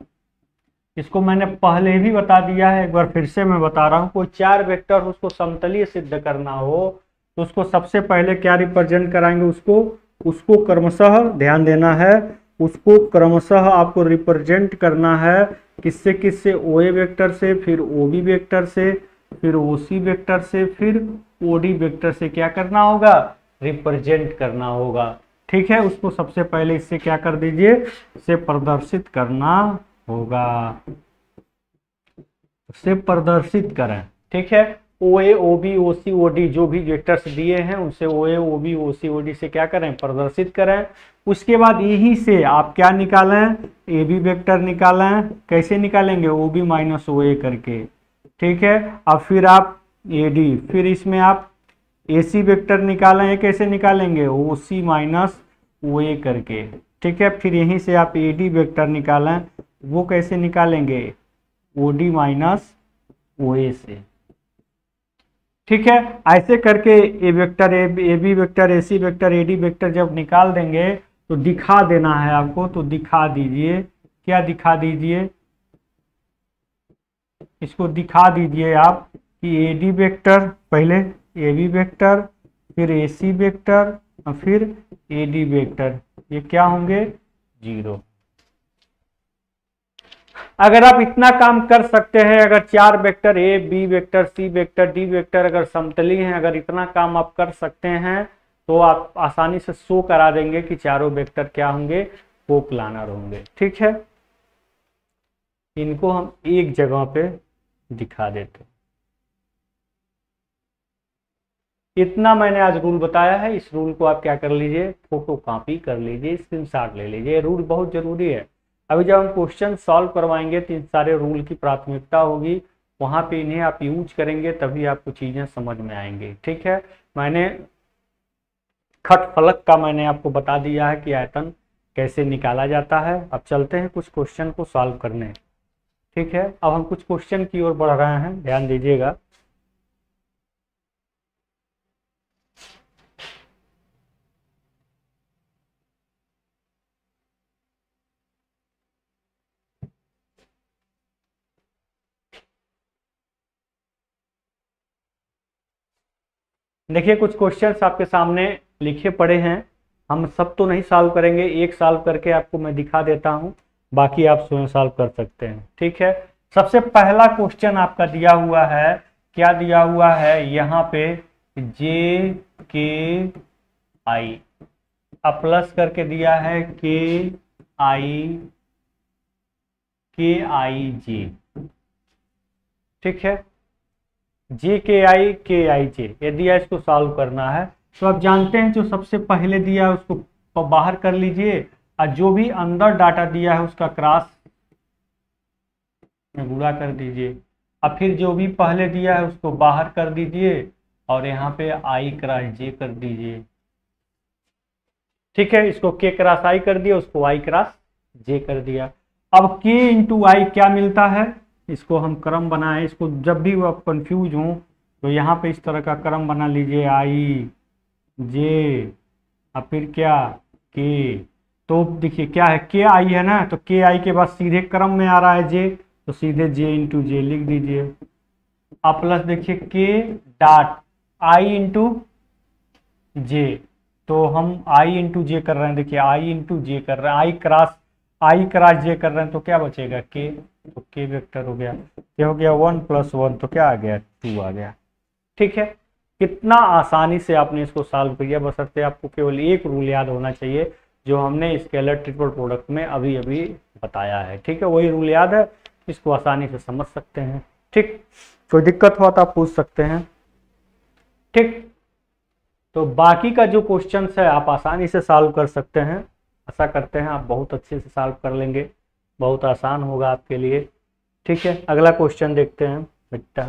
इसको मैंने पहले भी बता दिया है, एक बार फिर से मैं बता रहा हूँ। कोई 4 वेक्टर उसको समतलीय सिद्ध करना हो तो उसको सबसे पहले क्या रिप्रेजेंट कराएंगे, उसको क्रमशः, ध्यान देना है, उसको क्रमशः आपको रिप्रेजेंट करना है किससे किससे, ओ ए वेक्टर से, फिर ओ बी वेक्टर से, फिर ओ सी वेक्टर से, फिर ओ डी वेक्टर से क्या करना होगा, रिप्रेजेंट करना होगा, ठीक है। उसको सबसे पहले इससे क्या कर दीजिए, इसे प्रदर्शित करना होगा, उसे प्रदर्शित करें, ठीक है। ओ ए, ओ बी, ओ सी, ओ डी जो भी वेक्टर्स दिए हैं उनसे ओ ए, ओ बी, ओ सी, ओ डी से क्या करें, प्रदर्शित करें। उसके बाद यहीं से आप क्या निकालें, ए बी वेक्टर निकालें, कैसे निकालेंगे, ओ बी माइनस ओ ए करके, ठीक है। अब फिर आप ए डी, फिर इसमें आप ए सी वेक्टर निकालें, ये कैसे निकालेंगे, ओ सी माइनस ओ ए करके, ठीक है। फिर यहीं से आप ए डी वेक्टर निकालें, वो कैसे निकालेंगे, ओ डी माइनस ओ ए से, ठीक है। ऐसे करके a vector, A B vector, a c vector, a d vector जब निकाल देंगे तो दिखा देना है आपको, तो दिखा दीजिए, क्या दिखा दीजिए, इसको दिखा दीजिए आप कि ए डी वेक्टर, पहले ए बी वेक्टर, फिर ए सी वेक्टर और फिर ए डी वेक्टर, ये क्या होंगे, 0। अगर आप इतना काम कर सकते हैं, अगर 4 वेक्टर ए, बी वेक्टर, सी वेक्टर, डी वेक्टर अगर समतलीय हैं, अगर इतना काम आप कर सकते हैं तो आप आसानी से शो करा देंगे कि चारों वेक्टर क्या होंगे, कोप्लानर होंगे, ठीक है। इनको हम एक जगह पे दिखा देते हैं। इतना मैंने आज रूल बताया है, इस रूल को आप क्या कर लीजिए, फोटो कॉपी कर लीजिए, स्क्रीनशॉट ले लीजिए, रूल बहुत जरूरी है। अभी जब हम क्वेश्चन सॉल्व करवाएंगे तो इन सारे रूल की प्राथमिकता होगी, वहां पे इन्हें आप यूज करेंगे तभी आपको चीजें समझ में आएंगी, ठीक है। मैंने खट फलक का मैंने आपको बता दिया है कि आयतन कैसे निकाला जाता है। अब चलते हैं कुछ क्वेश्चन को सॉल्व करने, ठीक है। अब हम कुछ क्वेश्चन की ओर बढ़ रहे हैं, ध्यान दीजिएगा। देखिए कुछ क्वेश्चंस आपके सामने लिखे पड़े हैं, हम सब तो नहीं सॉल्व करेंगे, एक सॉल्व करके आपको मैं दिखा देता हूं, बाकी आप स्वयं सॉल्व कर सकते हैं, ठीक है। सबसे पहला क्वेश्चन आपका दिया हुआ है, क्या दिया हुआ है यहाँ पे, जे के आई, अब प्लस करके दिया है के आई जे, ठीक है, जे के आई जे, ये दिया, इसको सॉल्व करना है। तो आप जानते हैं जो सबसे पहले दिया है उसको बाहर कर लीजिए, और जो भी अंदर डाटा दिया है उसका क्रॉस में गुणा कर दीजिए, और फिर जो भी पहले दिया है उसको बाहर कर दीजिए और यहाँ पे आई क्रॉस जे कर दीजिए, ठीक है। इसको के क्रॉस आई कर दिया, उसको आई क्रॉस जे कर दिया। अब के इंटू आई क्या मिलता है, इसको हम क्रम बनाए, इसको जब भी आप कंफ्यूज हो तो यहाँ पे इस तरह का क्रम बना लीजिए, आई जे और फिर क्या के, तो देखिए क्या है, के आई है ना, तो के आई के बाद सीधे क्रम में आ रहा है जे, तो सीधे जे इंटू जे लिख दीजिए, अब प्लस देखिए के डॉट आई इंटू जे, तो हम आई इंटू जे कर रहे हैं, देखिए आई इंटू जे कर रहे हैं, आई क्रॉस जे कर रहे हैं, तो क्या बचेगा के, तो के वेक्टर हो गया, ये हो गया 1 + 1, तो क्या आ गया 2 आ गया। ठीक है, कितना आसानी से आपने इसको सॉल्व किया, बशर्ते आपको केवल एक रूल याद होना चाहिए जो हमने स्केलर ट्रिपल प्रोडक्ट में अभी अभी बताया है। ठीक है, वही रूल याद है, इसको आसानी से समझ सकते हैं। ठीक, कोई दिक्कत हुआ तो आप पूछ सकते हैं। ठीक, तो बाकी का जो क्वेश्चन है आप आसानी से सॉल्व कर सकते हैं, आशा करते हैं आप बहुत अच्छे से सॉल्व कर लेंगे, बहुत आसान होगा आपके लिए। ठीक है, अगला क्वेश्चन देखते हैं बेटा।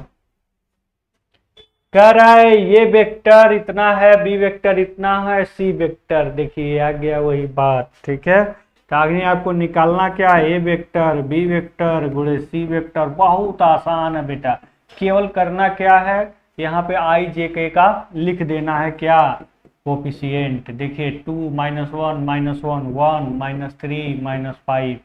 कह रहा है ये वेक्टर इतना है, बी वेक्टर इतना है, सी वेक्टर, देखिए आ गया वही बात। ठीक है, तो आगे आपको निकालना क्या है, ए वेक्टर बी वेक्टर गुणे सी वेक्टर, बहुत आसान है बेटा। केवल करना क्या है, यहाँ पे आई जे के का लिख देना है, क्या कोफिशिएंट, देखिए 2 - 1 - 1 1 - 3 - 5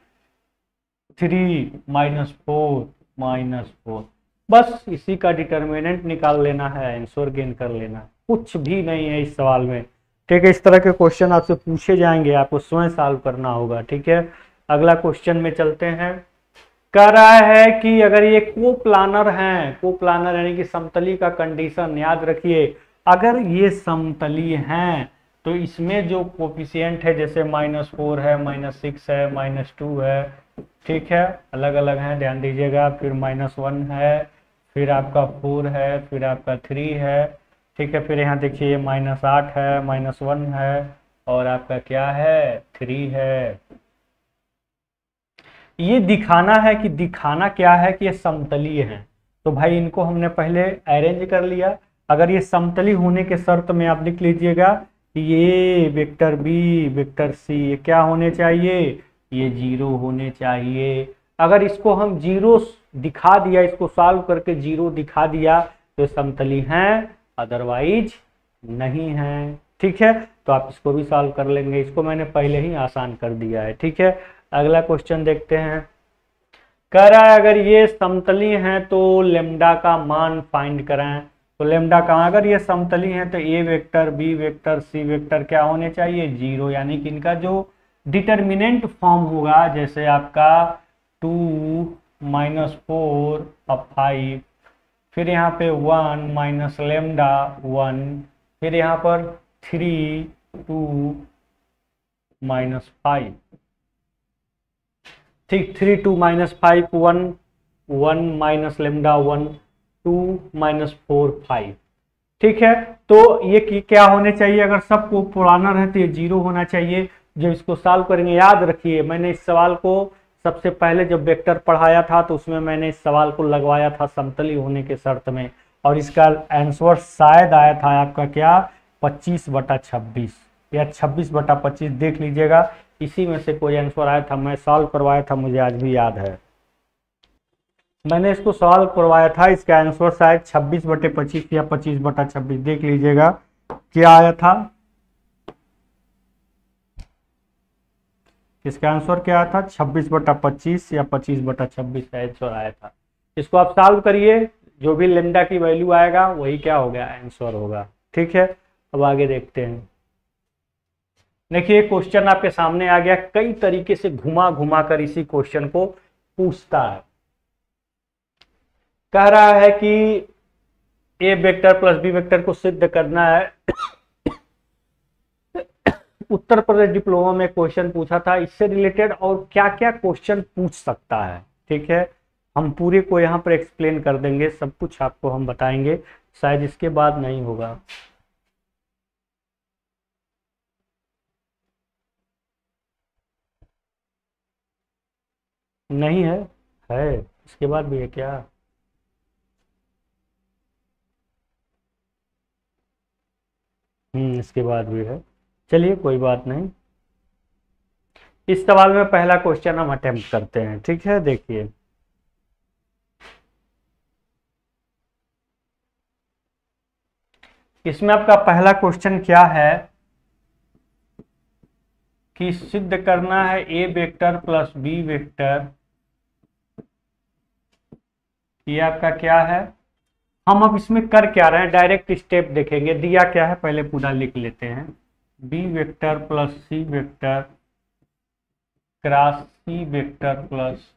3 - 4 -4, बस इसी का डिटर्मिनेंट निकाल लेना है, आंसर गेन कर लेना, कुछ भी नहीं है इस सवाल में। ठीक है, इस तरह के क्वेश्चन आपसे पूछे जाएंगे, आपको स्वयं सॉल्व करना होगा। ठीक है, अगला क्वेश्चन में चलते हैं। कह रहा है कि अगर ये कोप्लानर हैं, कोप्लानर यानी कि समतली का कंडीशन याद रखिए, अगर ये समतली हैं तो इसमें जो कोफिशिएंट है, जैसे -4 है, -6 है, -2 है, ठीक है, अलग अलग हैं, ध्यान दीजिएगा, फिर -1 है, फिर आपका 4 है, फिर आपका 3 है, ठीक है, फिर यहाँ देखिए -8 है, -1 है, और आपका क्या है 3 है। ये दिखाना है कि दिखाना क्या है कि ये समतलीय हैं, तो भाई इनको हमने पहले अरेंज कर लिया। अगर ये समतली होने के शर्त में आप लिख लीजिएगा कि ये वेक्टर बी वेक्टर सी ये क्या होने चाहिए, ये 0 होने चाहिए। अगर इसको हम 0 दिखा दिया, इसको सॉल्व करके 0 दिखा दिया तो समतली हैं, अदरवाइज नहीं है। ठीक है, तो आप इसको भी सॉल्व कर लेंगे, इसको मैंने पहले ही आसान कर दिया है। ठीक है, अगला क्वेश्चन देखते हैं। कह रहा है अगर ये समतली हैं तो लेम्डा का मान फाइंड कराएं, तो लेम्डा का, अगर ये समतली हैं तो a vector B vector C vector क्या होने चाहिए 0, यानी कि इनका जो डिटर्मिनेंट फॉर्म होगा, जैसे आपका 2 - 4 अब 5, फिर यहाँ पे 1 माइनस लेम्डा 1, फिर यहाँ पर 3 2 -5, ठीक, 3 2 -5 1 1 माइनस लेम्डा 1 2 -4 5। ठीक है, तो ये क्या होने चाहिए, अगर सब कोप्लानर है तो ये 0 होना चाहिए। जब इसको सॉल्व करेंगे, याद रखिए मैंने इस सवाल को सबसे पहले जब वेक्टर पढ़ाया था तो उसमें मैंने इस सवाल को लगवाया था समतली होने के शर्त में, और इसका आंसर शायद आया था आपका क्या 25/26 या 26/25, देख लीजिएगा, इसी में से कोई आंसर आया था, मैं सॉल्व करवाया था, मुझे आज भी याद है, मैंने इसको सॉल्व करवाया था। इसका आंसर शायद 26/25 या 25/26, देख लीजिएगा क्या आया था, इसका आंसर क्या आया था 26/25 या 25/26 का आंसर आया था। इसको आप सॉल्व करिए, जो भी लेम्डा की वैल्यू आएगा वही क्या हो गया आंसर होगा। ठीक है, अब आगे देखते हैं। देखिए क्वेश्चन आपके सामने आ गया, कई तरीके से घुमा घुमा कर इसी क्वेश्चन को पूछता है। कह रहा है कि a vector plus b vector को सिद्ध करना है। उत्तर प्रदेश डिप्लोमा में क्वेश्चन पूछा था इससे रिलेटेड, और क्या क्या क्वेश्चन पूछ सकता है। ठीक है, हम पूरे को यहाँ पर एक्सप्लेन कर देंगे, सब कुछ आपको हम बताएंगे, शायद इसके बाद नहीं होगा। नहीं है, है इसके बाद भी है क्या, इसके बाद भी है, चलिए कोई बात नहीं। इस सवाल में पहला क्वेश्चन हम अटेम्प्ट करते हैं। ठीक है, देखिए इसमें आपका पहला क्वेश्चन क्या है कि सिद्ध करना है ए वेक्टर प्लस बी वेक्टर, ये आपका क्या है हम अब इसमें कर क्या रहे हैं, डायरेक्ट स्टेप देखेंगे। दिया क्या है पहले पूरा लिख लेते हैं, B vector plus c vector cross C vector plus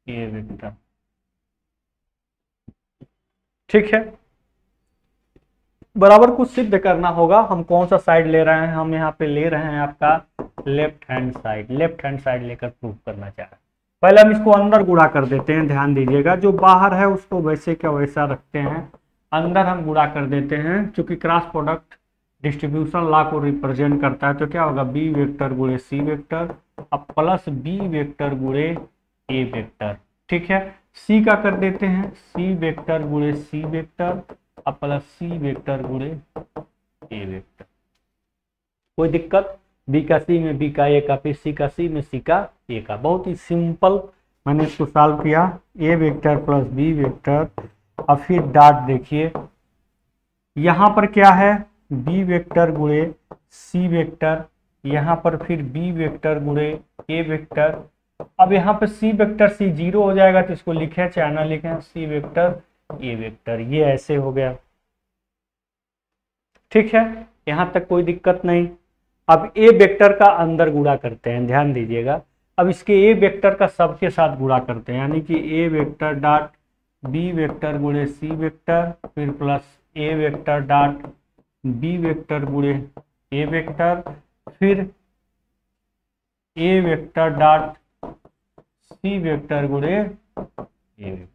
ए वेक्टर। ठीक है, बराबर कुछ सिद्ध करना होगा। हम कौन सा साइड ले रहे हैं, हम यहाँ पे ले रहे हैं आपका left hand side. Left hand side लेकर प्रूव करना चाह रहे हैं। पहले हम इसको अंदर गुणा कर देते हैं, ध्यान दीजिएगा। जो बाहर है उसको वैसे क्या वैसा रखते हैं, अंदर हम गुणा कर देते हैं। चूंकि क्रॉस प्रोडक्ट डिस्ट्रीब्यूशन लॉ को रिप्रेजेंट करता है, तो क्या होगा, बी वेक्टर गुणे सी वेक्टर अब प्लस बी वेक्टर गुणे ए वेक्टर। ठीक है, सी का कर देते हैं, सी वेक्टर गुणे सी वेक्टर अब प्लस सी वेक्टर गुणे ए वेक्टर। कोई दिक्कत, बी का सी में बी का ए का, फिर सी का सी में सी का ए का। बहुत ही सिंपल मैंने इसको सॉल्व किया। ए वेक्टर प्लस बी वेक्टर, अब फिर डॉट देखिए, यहां पर क्या है, बी वेक्टर गुणे सी वेक्टर, यहां पर फिर बी वेक्टर गुणे ए वेक्टर। अब यहाँ पे सी वेक्टर सी जीरो हो जाएगा, तो इसको लिखे चाहे ना लिखे, सी वेक्टर ए वेक्टर, ये ऐसे हो गया। ठीक है, यहां तक कोई दिक्कत नहीं। अब ए वेक्टर का अंदर गुणा करते हैं, ध्यान दीजिएगा। अब इसके ए वेक्टर का सबके साथ गुणा करते हैं, यानी कि a vector dot B vector गुणे सी वेक्टर, फिर प्लस ए वेक्टर डॉट बी वेक्टर गुणे ए वेक्टर, फिर ए वेक्टर डॉट सी वेक्टर गुणे ए वेक्टर।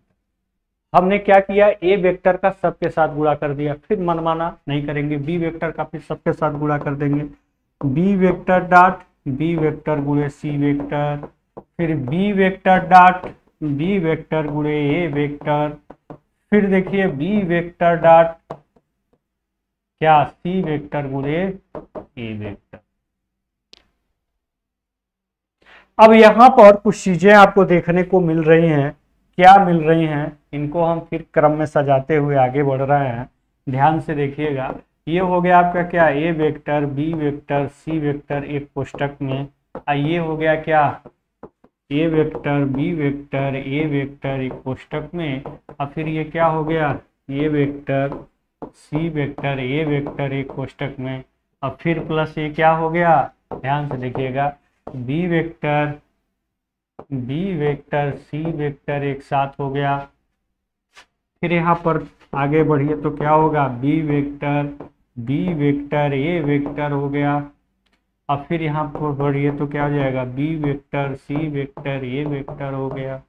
हमने क्या किया, ए वेक्टर का सबके साथ गुणा कर दिया, फिर मनमाना नहीं करेंगे, बी वेक्टर का फिर सबके साथ गुणा कर देंगे। B vector dot B vector गुणे सी वेक्टर, फिर B vector dot B vector गुणे ए वेक्टर, फिर देखिए बी वेक्टर डॉट क्या सी वेक्टर गुणे ए वेक्टर। अब यहां पर कुछ चीजें आपको देखने को मिल रही हैं। क्या मिल रही हैं, इनको हम फिर क्रम में सजाते हुए आगे बढ़ रहे हैं। ध्यान से देखिएगा, ये हो गया आपका क्या, a vector B vector C vector एक कोष्टक में, ये हो गया क्या, a vector B vector A vector एक कोष्टक में, और फिर ये क्या हो गया, a vector C vector A vector एक कोष्टक में, और फिर प्लस ये क्या हो गया, ध्यान से देखिएगा, बी वेक्टर सी वेक्टर एक साथ हो गया। फिर यहाँ पर आगे बढ़िए तो क्या होगा, बी वेक्टर ए वेक्टर हो गया। अब फिर यहाँ पर बढ़िए तो क्या हो जाएगा, बी वेक्टर सी वेक्टर ए वेक्टर हो गया।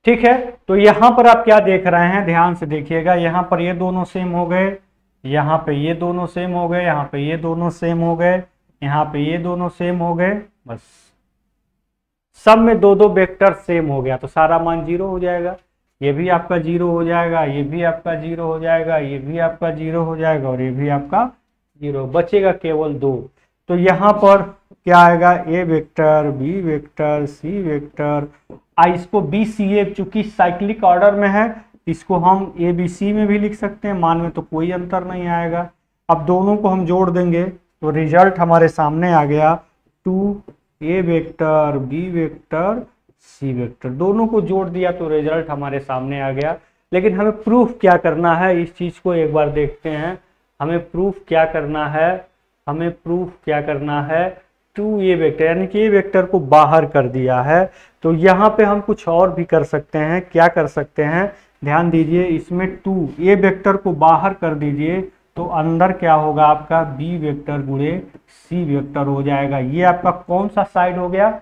ठीक है, तो यहां पर आप क्या देख रहे हैं, ध्यान से देखिएगा। यहां पर ये दोनों सेम हो गए, यहाँ पे ये दोनों सेम हो गए, यहाँ पे ये दोनों सेम हो गए, यहाँ पे ये दोनों सेम हो गए, बस सब में दो दो वेक्टर सेम हो गया, तो सारा मान जीरो हो जाएगा। ये भी आपका जीरो हो जाएगा, ये भी आपका जीरो हो जाएगा, ये भी आपका जीरो हो जाएगा, और ये भी आपका जीरो, बचेगा केवल दो। तो यहाँ पर क्या आएगा, a vector B vector C vector, इसको बी सी ए, चूंकि साइक्लिक ऑर्डर में है, इसको हम ए बी सी में भी लिख सकते हैं, मान में तो कोई अंतर नहीं आएगा। अब दोनों को हम जोड़ देंगे तो रिजल्ट हमारे सामने आ गया, 2 a vector B vector C vector. दोनों को जोड़ दिया तो रिजल्ट हमारे सामने आ गया। लेकिन हमें प्रूफ क्या करना है, इस चीज को एक बार देखते हैं। हमें प्रूफ क्या करना है, हमें प्रूफ क्या करना है, 2 ए वेक्टर, यानी कि ए वेक्टर को बाहर कर दिया है। तो यहाँ पे हम कुछ और भी कर सकते हैं। क्या कर सकते हैं, ध्यान दीजिए, इसमें 2 ए वेक्टर को बाहर कर दीजिए, तो अंदर क्या होगा आपका, बी वेक्टर गुणे सी वेक्टर हो जाएगा। ये आपका कौन सा साइड हो गया,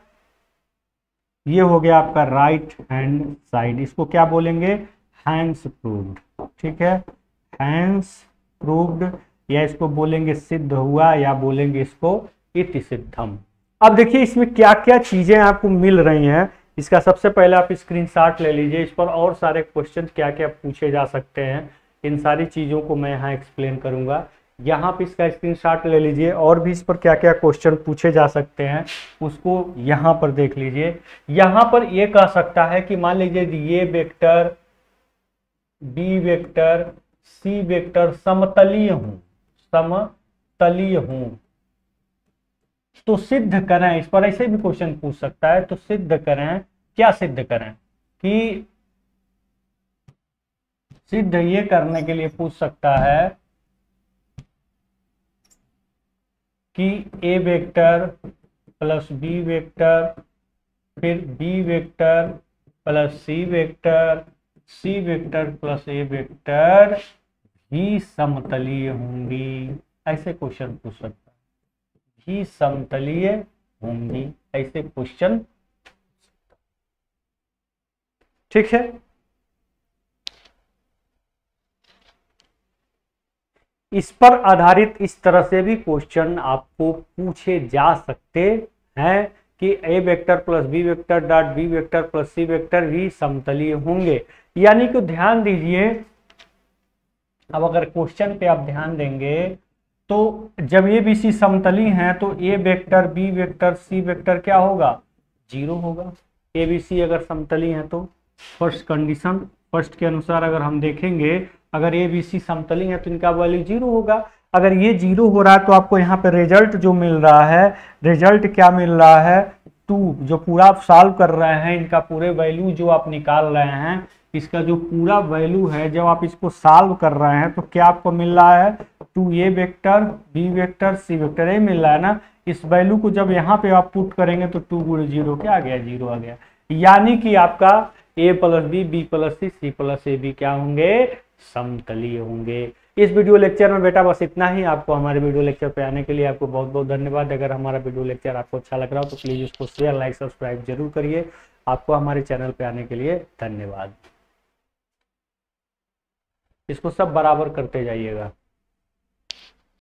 ये हो गया आपका राइट हैंड साइड। इसको क्या बोलेंगे, हैंड्स प्रूव्ड। ठीक है, हैंड्स प्रूव्ड, या इसको बोलेंगे सिद्ध हुआ, या बोलेंगे इसको इति सिद्धम। अब देखिए इसमें क्या क्या चीजें आपको मिल रही हैं। इसका सबसे पहले आप स्क्रीनशॉट ले लीजिए। इस पर और सारे क्वेश्चन क्या क्या पूछे जा सकते हैं, इन सारी चीजों को मैं यहाँ एक्सप्लेन करूंगा। यहाँ पे इसका स्क्रीनशॉट ले लीजिए, और भी इस पर क्या क्या क्वेश्चन पूछे जा सकते हैं उसको यहाँ पर देख लीजिए। यहाँ पर ये कह सकता है कि मान लीजिए ये वेक्टर बी वेक्टर सी वेक्टर समतलीय हूं, समतलीय हूं, तो सिद्ध करें, इस पर ऐसे भी क्वेश्चन पूछ सकता है, तो सिद्ध करें, क्या सिद्ध करें कि सिद्ध ये करने के लिए पूछ सकता है कि a vector plus b vector, फिर B vector plus c vector, C vector plus ए वेक्टर ही समतलीय होंगी, ऐसे क्वेश्चन पूछ सकता है। ही समतलीय होंगी, ऐसे क्वेश्चन, ठीक है। इस पर आधारित इस तरह से भी क्वेश्चन आपको पूछे जा सकते हैं कि a vector plus b vector dot B vector plus c vector भी समतलीय होंगे। यानी कि ध्यान दीजिए, अब अगर क्वेश्चन पे आप ध्यान देंगे तो जब ए बी सी समतलीय हैं तो a vector B vector C vector क्या होगा, जीरो होगा। ए बी सी अगर समतलीय हैं तो फर्स्ट कंडीशन, फर्स्ट के अनुसार अगर हम देखेंगे, अगर ए बी सी समतलीय है तो इनका वैल्यू जीरो होगा। अगर ये जीरो हो रहा है तो आपको यहाँ पे रिजल्ट जो मिल रहा है, रिजल्ट क्या मिल रहा है, 2, जो पूरा आप सॉल्व कर रहे हैं, इनका पूरे वैल्यू जो आप निकाल रहे हैं, इसका जो पूरा वैल्यू है जब आप इसको सॉल्व कर रहे हैं तो क्या आपको मिल रहा है, 2 a vector B vector C vector, ये मिल रहा है ना। इस वैल्यू को जब यहाँ पे आप पुट करेंगे तो 2 गुणे 0 क्या आ गया, 0 आ गया। यानी कि आपका a plus b plus c plus a b क्या होंगे, समतलीय होंगे। इस वीडियो लेक्चर में बेटा बस इतना ही। आपको हमारे वीडियो लेक्चर पे आने के लिए आपको बहुत बहुत धन्यवाद। अगर हमारा वीडियो लेक्चर आपको अच्छा लग रहा हो तो प्लीज उसको शेयर लाइक सब्सक्राइब जरूर करिए। आपको हमारे चैनल पे आने के लिए धन्यवाद। इसको सब बराबर करते जाइएगा।